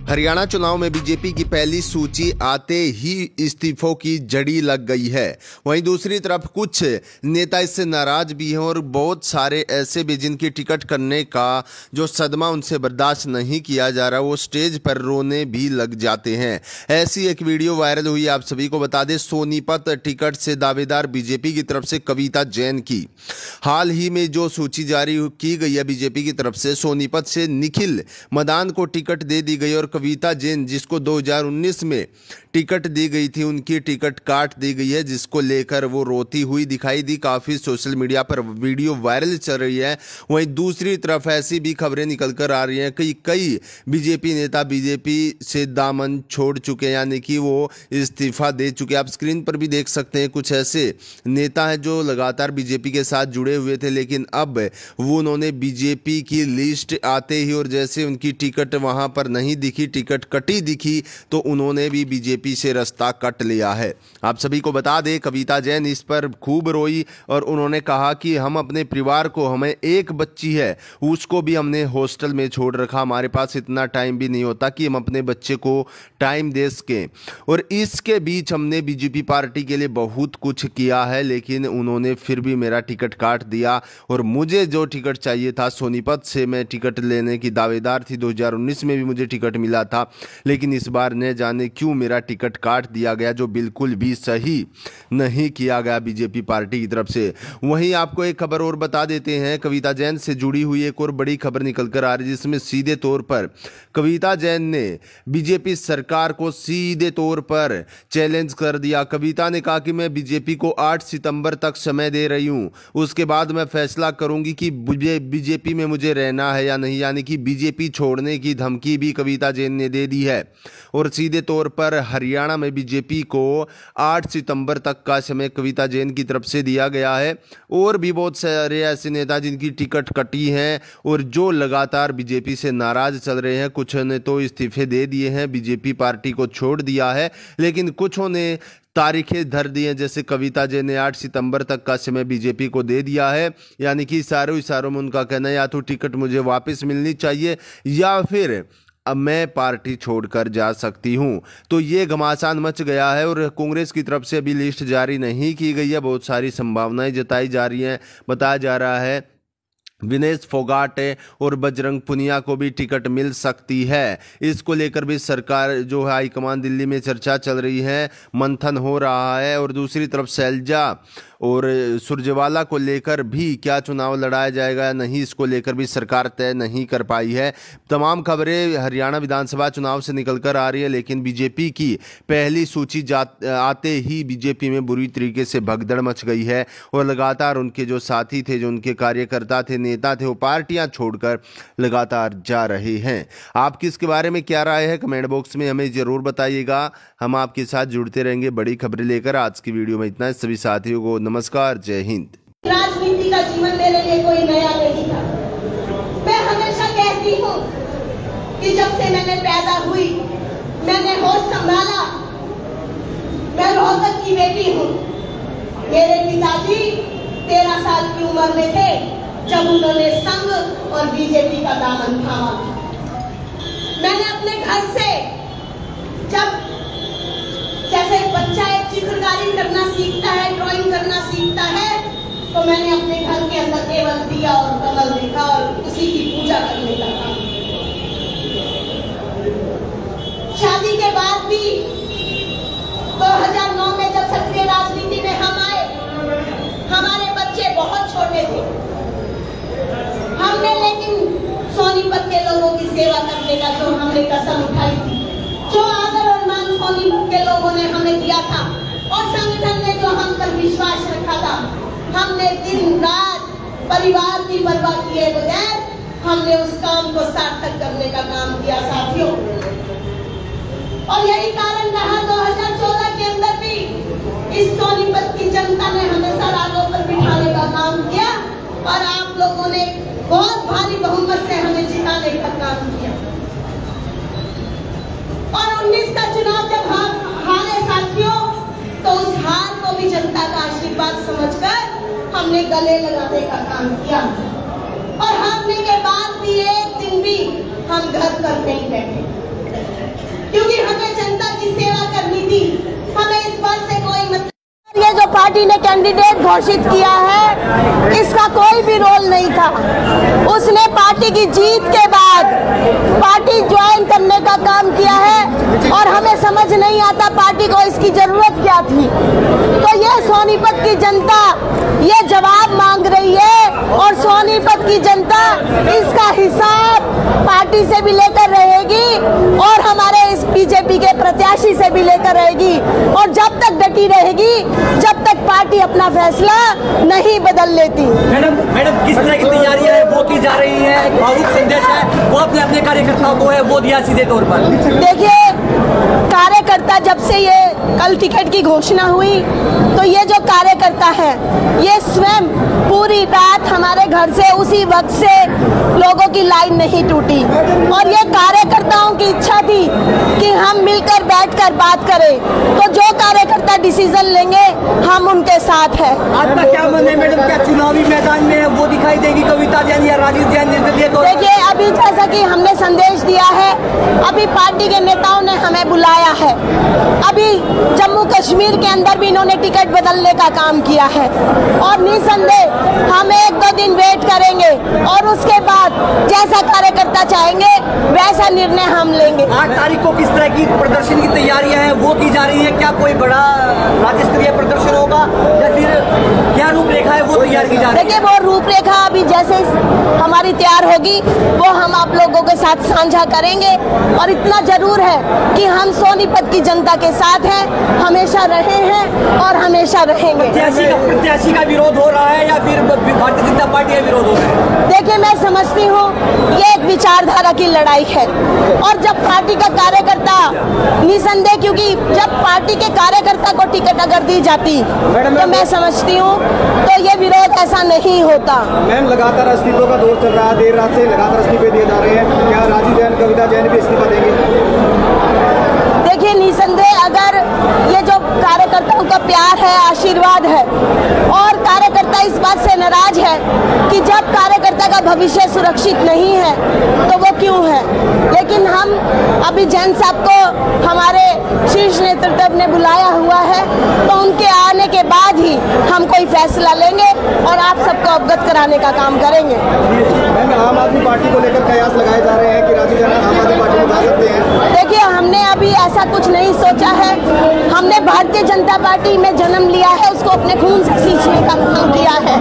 हरियाणा चुनाव में बीजेपी की पहली सूची आते ही इस्तीफों की जड़ी लग गई है। वहीं दूसरी तरफ कुछ नेता इससे नाराज भी हैं और बहुत सारे ऐसे भी जिनकी टिकट करने का जो सदमा उनसे बर्दाश्त नहीं किया जा रहा, वो स्टेज पर रोने भी लग जाते हैं। ऐसी एक वीडियो वायरल हुई, आप सभी को बता दें। सोनीपत टिकट से दावेदार बीजेपी की तरफ से कविता जैन की हाल ही में जो सूची जारी की गई है बीजेपी की तरफ से, सोनीपत से निखिल मदान को टिकट दे दी गई और कविता जैन जिसको 2019 में टिकट दी गई थी, उनकी टिकट काट दी गई है, जिसको लेकर वो रोती हुई दिखाई दी। काफ़ी सोशल मीडिया पर वीडियो वायरल चल रही है। वहीं दूसरी तरफ ऐसी भी खबरें निकल कर आ रही हैं कि कई बीजेपी नेता बीजेपी से दामन छोड़ चुके हैं, यानी कि वो इस्तीफा दे चुके। आप स्क्रीन पर भी देख सकते हैं कुछ ऐसे नेता हैं जो लगातार बीजेपी के साथ जुड़े हुए थे, लेकिन अब वो उन्होंने बीजेपी की लिस्ट आते ही और जैसे उनकी टिकट वहां पर नहीं दिखी, टिकट कटी दिखी, तो उन्होंने भी बीजेपी से रास्ता कट लिया है। आप सभी को बता दें, कविता जैन इस पर खूब रोई और उन्होंने कहा कि हम अपने परिवार को, हमें एक बच्ची है, उसको भी हमने हॉस्टल में छोड़ रखा, हमारे पास इतना टाइम भी नहीं होता कि हम अपने बच्चे को टाइम दे सकें। और इसके बीच हमने बीजेपी पार्टी के लिए बहुत कुछ किया है, लेकिन उन्होंने फिर भी मेरा टिकट काट दिया। और मुझे जो टिकट चाहिए था, सोनीपत से मैं टिकट लेने की दावेदार थी, 2019 में भी मुझे टिकट मिला था, लेकिन इस बार न जाने क्यों मेरा टिकट काट दिया गया, जो बिल्कुल भी सही नहीं किया गया बीजेपी पार्टी की तरफ से। वहीं आपको एक खबर और बता देते हैं, कविता जैन से जुड़ी हुई एक और बड़ी खबर निकल कर आ रही है, जिसमें सीधे तौर पर कविता जैन ने बीजेपी सरकार को सीधे तौर पर चैलेंज कर दिया। कविता ने कहा कि मैं बीजेपी को 8 सितंबर तक समय दे रही हूं, उसके बाद मैं फैसला करूंगी कि बीजेपी में मुझे रहना है या नहीं, यानी कि बीजेपी छोड़ने की धमकी भी कविता जैन ने दे दी है। और सीधे तौर पर हरियाणा में बीजेपी को 8 सितंबर तक का समय कविता जैन की तरफ से दिया गया है। और भी बहुत सारे ऐसे नेता जिनकी टिकट कटी हैं और जो लगातार बीजेपी से नाराज चल रहे हैं, कुछ ने तो इस्तीफे दे दिए हैं, बीजेपी पार्टी को छोड़ दिया है, लेकिन कुछों ने तारीखें धर दी हैं। जैसे कविता जैन ने 8 सितंबर तक का समय बीजेपी को दे दिया है, यानी कि इशारों में उनका कहना है या तो टिकट मुझे वापस मिलनी चाहिए या फिर अब मैं पार्टी छोड़कर जा सकती हूं। तो ये घमासान मच गया है और कांग्रेस की तरफ से अभी लिस्ट जारी नहीं की गई है। बहुत सारी संभावनाएं जताई जा रही हैं। बताया जा रहा है विनेश फोगाट और बजरंग पुनिया को भी टिकट मिल सकती है। इसको लेकर भी सरकार जो है हाईकमान दिल्ली में चर्चा चल रही है, मंथन हो रहा है। और दूसरी तरफ शैलजा और सुरजेवाला को लेकर भी क्या चुनाव लड़ाया जाएगा या नहीं, इसको लेकर भी सरकार तय नहीं कर पाई है। तमाम खबरें हरियाणा विधानसभा चुनाव से निकल कर आ रही है, लेकिन बीजेपी की पहली सूची आते ही बीजेपी में बुरी तरीके से भगदड़ मच गई है और लगातार उनके जो साथी थे, जो उनके कार्यकर्ता थे, नेता थे, वो पार्टियां छोड़कर लगातार जा रहे हैं। आपकी इसके बारे में क्या राय है, कमेंट बॉक्स में हमें जरूर बताइएगा। हम आपके साथ जुड़ते रहेंगे बड़ी खबरें लेकर। आज की वीडियो में इतना। सभी साथियों को नमस्कार, जय हिंद। राजनीति का जीवन मेरे लिए कोई नया नहीं था। मैं हमेशा कहती हूँ कि जब से मैंने पैदा हुई, मैंने होश संभाला, मैं रोहतक की बेटी हूँ। मेरे पिताजी 13 साल की उम्र में थे जब उन्होंने संघ और बीजेपी का दामन थामा। मैंने अपने घर से, जब जैसे बच्चा एक चित्रकारी करना सीखता है, ड्राइंग करना सीखता है, तो मैंने अपने घर के अंदर केवल दिया और कमल देखा और उसी की पूजा करने लगा। शादी के बाद भी 2009 में जब सक्रिय राजनीति में हम आए, हमारे बच्चे बहुत छोटे थे। हमने लेकिन सोनीपत के लोगों की सेवा करने का जो हमने कसम उठाई थी, जो आदर और मान सोनीपत के लोगों ने हमें दिया था और संगठन ने जो हम पर विश्वास रखा था, हमने दिन रात परिवार की परवाह किए बगैर हमने उस काम को सार्थक करने का काम किया साथियों। और यही कारण रहा 2014 के अंदर भी इस सोनीपत की जनता ने हमेशा रागों पर बिठाने का काम किया और आप लोगों ने बहुत भारी बहुमत से हमें जिताने का काम किया। और 19 का चुनाव जब हम हारे साथियों, तो उस गले लगाने का काम किया और हारने के बाद भी एक दिन भी हम घर पर नहीं बैठे, क्योंकि हमें जनता की सेवा करनी थी। हमें इस बात से कोई मतलब, ये जो पार्टी ने कैंडिडेट घोषित किया है इसका कोई भी रोल नहीं था। उसने पार्टी की जीत के बाद पार्टी ज्वाइन करने का काम किया है और हमें समझ नहीं आता पार्टी को इसकी जरूरत क्या थी। तो ये सोनीपत की जनता ये जवाब मांग रही है और सोनीपत की जनता इसका हिसाब पार्टी से भी लेकर रहेगी और हमारे इस बीजेपी के प्रत्याशी से भी लेकर रहेगी। और जब तक डटी रहेगी, जब तक पार्टी अपना फैसला नहीं बदल लेती। मैडम किस तरह की तैयारियां है वो की जा रही है? एक भावुक संदेश है वो अपने कार्यकर्ताओं को है वो दिया सीधे तौर पर। देखिए, कार्यकर्ता जब से ये कल टिकट की घोषणा हुई तो ये जो कार्यकर्ता है ये स्वयं पूरी रात हमारे घर से उसी वक्त से लोगों की लाइन नहीं टूटी और ये कार्यकर्ताओं की इच्छा थी कि हम मिलकर बैठकर बात करें। तो जो कार्यकर्ता डिसीजन लेंगे हम उनके साथ हैं। आपका क्या मन है मैडम, क्या चुनावी मैदान में वो दिखाई देगी कविता जैन या राजीव जैन? देखिए, अभी जैसा कि हमने संदेश दिया है, अभी पार्टी के नेताओं ने हमें बुलाया है। अभी जम्मू कश्मीर के अंदर भी इन्होंने टिकट बदलने का काम किया है और निसंदेह हम 1-2 दिन वेट करेंगे और उसके बाद जैसा कार्यकर्ता चाहेंगे वैसा निर्णय हम लेंगे। 8 तारीख को किस तरह की प्रदर्शन की तैयारियां हैं वो की जा रही है? क्या कोई बड़ा राज्य स्तरीय प्रदर्शन होगा या फिर क्या रूपरेखा है वो तैयार की जा रही है? देखिए, वो रूपरेखा अभी जैसे हमारी तैयार होगी वो हम आप लोगों के साथ साझा करेंगे। और इतना जरूर है कि हम सोनीपत की जनता के साथ हैं, हमेशा रहे हैं और हमेशा रहेंगे। प्रत्याशी का विरोध हो रहा है या फिर भारतीय जनता पार्टी का विरोध हो रहा है? देखिए, मैं समझती हूँ ये एक विचारधारा की लड़ाई है और जब पार्टी का कार्यकर्ता निसंदेह, क्योंकि जब पार्टी के कार्यकर्ता को टिकट अगर दी जाती तो मैं समझती हूँ तो ये विरोध ऐसा नहीं होता। मैम, लगातार इस्तीफों का दौर चल रहा है, देर रात से लगातार इस्तीफे दिए जा रहे हैं। क्या राजीव जैन, कविता जैन भी इस्तीफा देंगे? देखिए, निसंदेह अगर ये जो कार्यकर्ताओं का प्यार है, आशीर्वाद है और कार्यकर्ता इस बात से नाराज है कि जब कार्यकर्ता का भविष्य सुरक्षित नहीं है तो वो क्यों है। लेकिन हम अभी जैन साहब को हमारे शीर्ष नेतृत्व ने बुलाया हुआ है तो उनके आने के बाद ही हम कोई फैसला लेंगे और आप सबको अवगत कराने का काम करेंगे। मैम, आम आदमी पार्टी को लेकर कयास लगाए जा रहे हैं कि राजीव जैन आम आदमी पार्टी में जा सकते हैं। देखिए, हमने अभी ऐसा कुछ नहीं सोचा है। हमने भारतीय जनता पार्टी में जन्म लिया है, उसको अपने खून से सींचने का काम किया है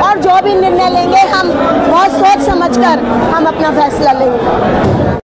और जो भी निर्णय लेंगे हम बहुत सोच समझकर हम अपना फैसला लेंगे।